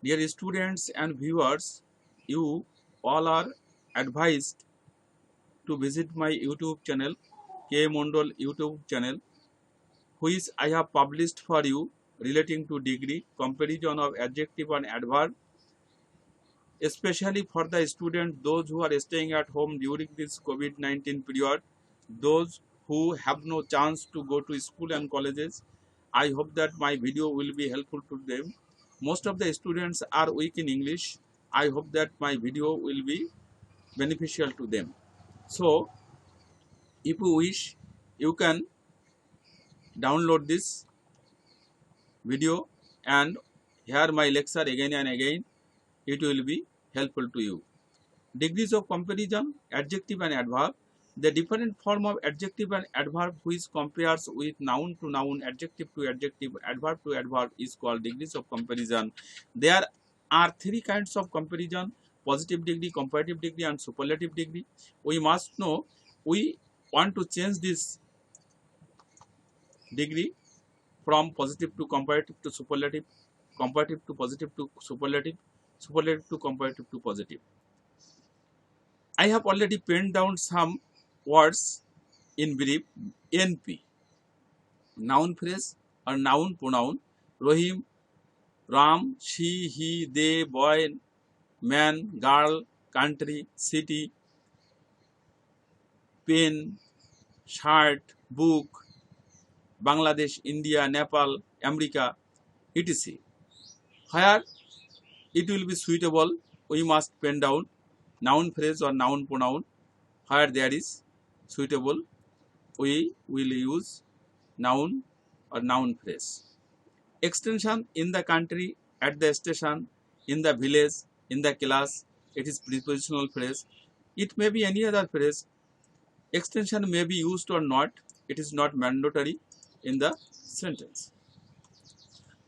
Dear students and viewers, you all are advised to visit my YouTube channel, K Mondal YouTube channel, which I have published for you relating to degree, comparison of adjective and adverb, especially for the students, those who are staying at home during this COVID-19 period, those who have no chance to go to school and colleges. I hope that my video will be helpful to them. Most of the students are weak in English. I hope that my video will be beneficial to them. So, if you wish, you can download this video and hear my lecture again and again. It will be helpful to you. Degrees of comparison, adjective and adverb. The different form of adjective and adverb which compares with noun to noun, adjective to adjective, adverb to adverb is called degrees of comparison. There are three kinds of comparison: positive degree, comparative degree and superlative degree. We must know, we want to change this degree from positive to comparative to superlative, comparative to positive to superlative, superlative to comparative to positive. I have already penned down some words in brief. NP, noun phrase or noun pronoun: Rohim, Ram, she, he, they, boy, man, girl, country, city, pen, shirt, book, Bangladesh, India, Nepal, America, etc. Where it will be suitable, we must pen down noun phrase or noun pronoun. Where there is suitable, we will use noun or noun phrase. Extension: in the country, at the station, in the village, in the class, it is prepositional phrase. It may be any other phrase. Extension may be used or not. It is not mandatory in the sentence.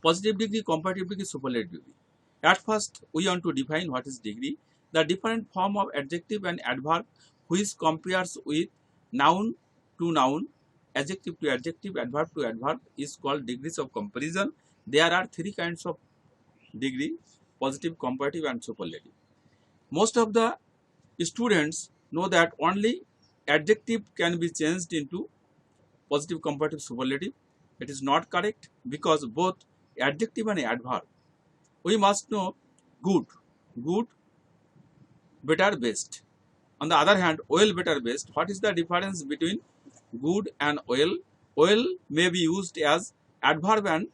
Positive degree, comparative degree, superlative degree. At first, we want to define what is degree. The different form of adjective and adverb which compares with noun to noun, adjective to adjective, adverb to adverb is called degrees of comparison. There are three kinds of degree: positive, comparative and superlative. Most of the students know that only adjective can be changed into positive, comparative, superlative. It is not correct, because both adjective and adverb, we must know good, good, better, best. On the other hand, well, better, best. What is the difference between good and well? Well may be used as adverb and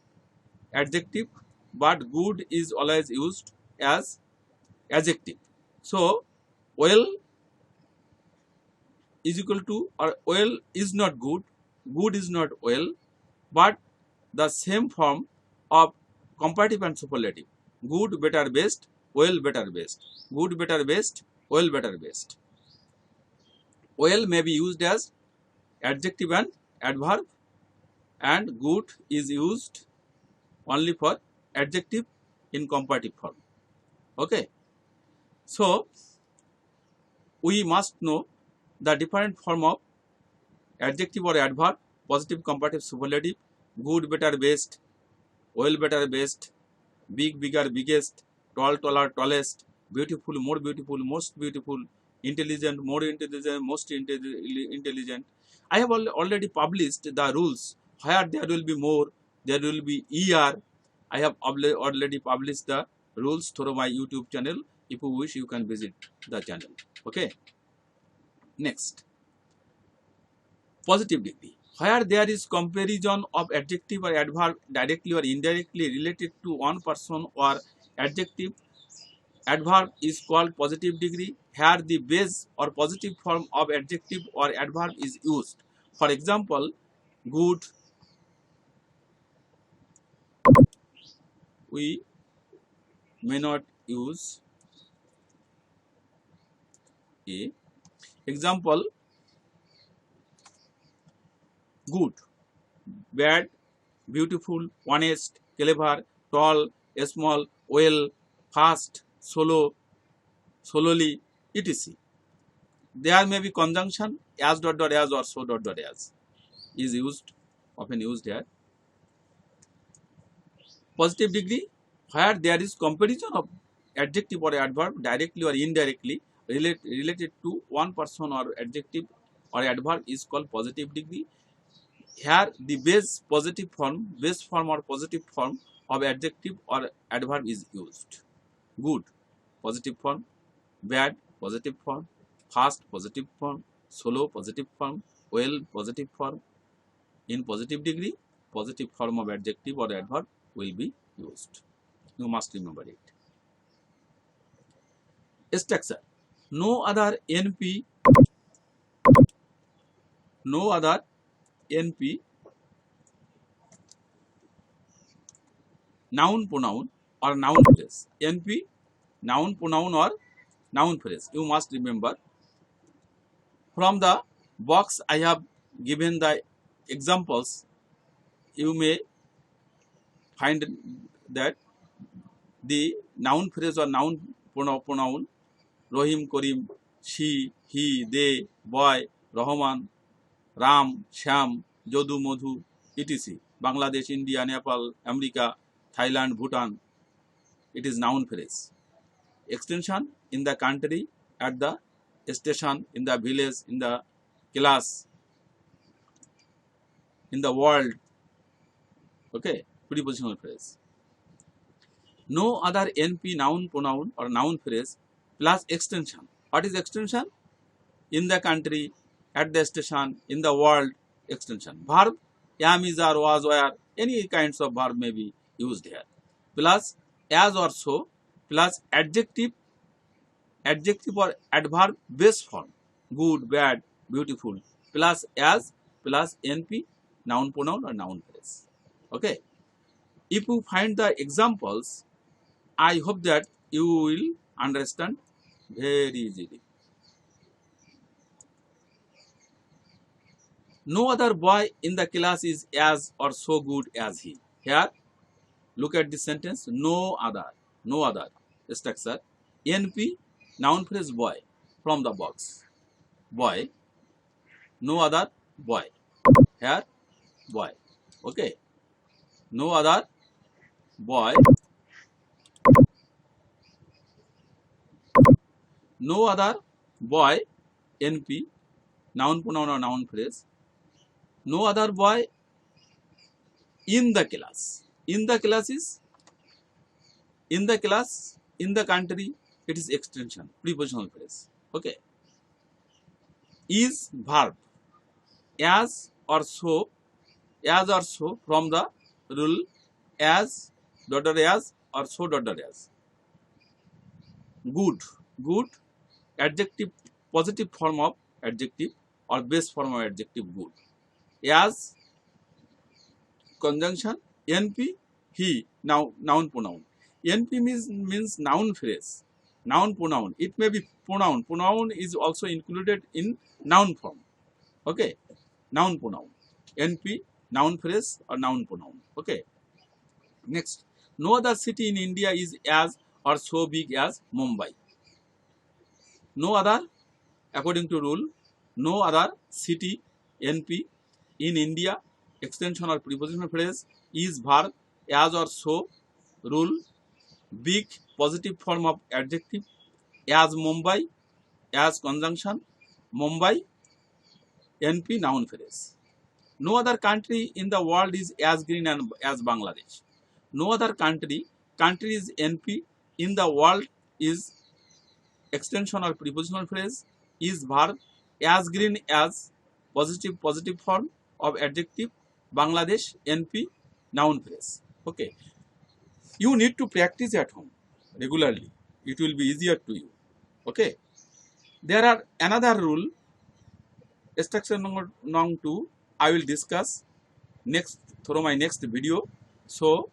adjective, but good is always used as adjective. So, well is equal to, or well is not good, good is not well, but the same form of comparative and superlative: good, better, best, well, better, best, good, better, best, well, better, best. Well may be used as adjective and adverb, and good is used only for adjective in comparative form. Okay, so we must know the different form of adjective or adverb: positive, comparative, superlative, good, better, best, well, better, best, big, bigger, biggest, tall, taller, tallest, beautiful, more beautiful, most beautiful, intelligent, more intelligent, most intelligent. I have already published the rules. Where there will be more, there will be ER. I have already published the rules through my YouTube channel. If you wish, you can visit the channel. Okay. Next, positive degree. Where there is comparison of adjective or adverb directly or indirectly related to one person or adjective, adverb is called positive degree. Here the base or positive form of adjective or adverb is used. For example, good, we may not use a. Example, good, bad, beautiful, honest, clever, tall, small, well, fast, slow, solely, etc. There may be conjunction as dot dot as or so dot dot as is used, often used here. Positive degree, where there is comparison of adjective or adverb directly or indirectly related to one person or adjective or adverb is called positive degree. Here the base form or positive form of adjective or adverb is used. Good, positive form; bad, positive form; fast, positive form; slow, positive form; well, positive form. In positive degree, positive form of adjective or adverb will be used. You must remember it. Structure: no other NP noun pronoun or noun phrase. NP noun pronoun or noun phrase. You must remember. From the box I have given the examples, you may find that the noun phrase or noun pronoun Rohim, Karim, she, he, they, boy, Rahman, Ram, Sham, Jodu, Madhu, etc. Bangladesh, India, Nepal, America, Thailand, Bhutan. It is noun phrase. Extension: in the country, at the station, in the village, in the class, in the world. Okay, prepositional phrase. No other NP noun pronoun or noun phrase plus extension. What is extension? In the country, at the station, in the world. Extension. Verb: am, is, are, was, were. Any kinds of verb may be used here. Plus as or so, plus adjective or adverb base form: good, bad, beautiful. Plus as, plus NP noun pronoun or noun phrase. Okay. If you find the examples, I hope that you will understand very easily. No other boy in the class is as or so good as he. Here, look at this sentence. No other structure. NP noun phrase boy from the box. Boy. No other boy. Here, boy. Okay. No other boy. No other boy. NP noun pronoun or noun phrase. No other boy in the class. In the class is in the class, in the country. It is extension, prepositional phrase. Okay. Is verb. As or so from the rule as as or so as. Good adjective, positive form of adjective or base form of adjective good. As conjunction NP he, now noun pronoun. NP means noun phrase, noun pronoun. It may be pronoun. Pronoun is also included in noun form. Okay, noun pronoun. NP noun phrase or noun pronoun. Okay. Next, no other city in India is as or so big as Mumbai. No other, according to rule, no other city NP in India, extension or prepositional phrase, is verb, as or so, rule, big, positive form of adjective, as Mumbai, as conjunction, Mumbai, NP noun phrase. No other country in the world is as green as Bangladesh. No other country is NP in the world is extension or prepositional phrase, is verb, as green as positive form of adjective, Bangladesh NP noun phrase. Okay. You need to practice at home regularly. It will be easier to you. Okay. There are another rule, structure number 2. I will discuss next through my next video. So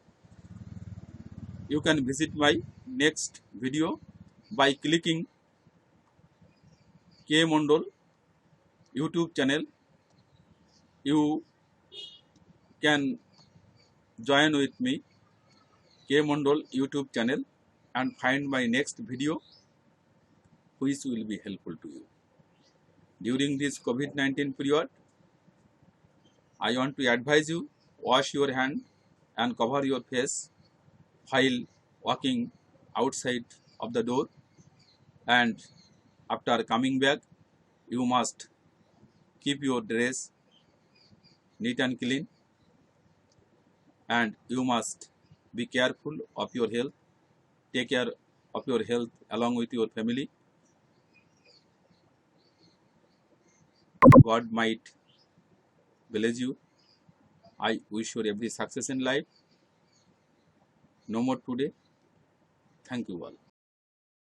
you can visit my next video by clicking K Mondol YouTube channel. You can join with me K Mondol YouTube channel and find my next video which will be helpful to you. During this COVID-19 period, I want to advise you, wash your hand and cover your face while walking outside of the door, and after coming back you must keep your dress neat and clean, and you must be careful of your health. Take care of your health along with your family. God might bless you. I wish you every success in life. No more today. Thank you all.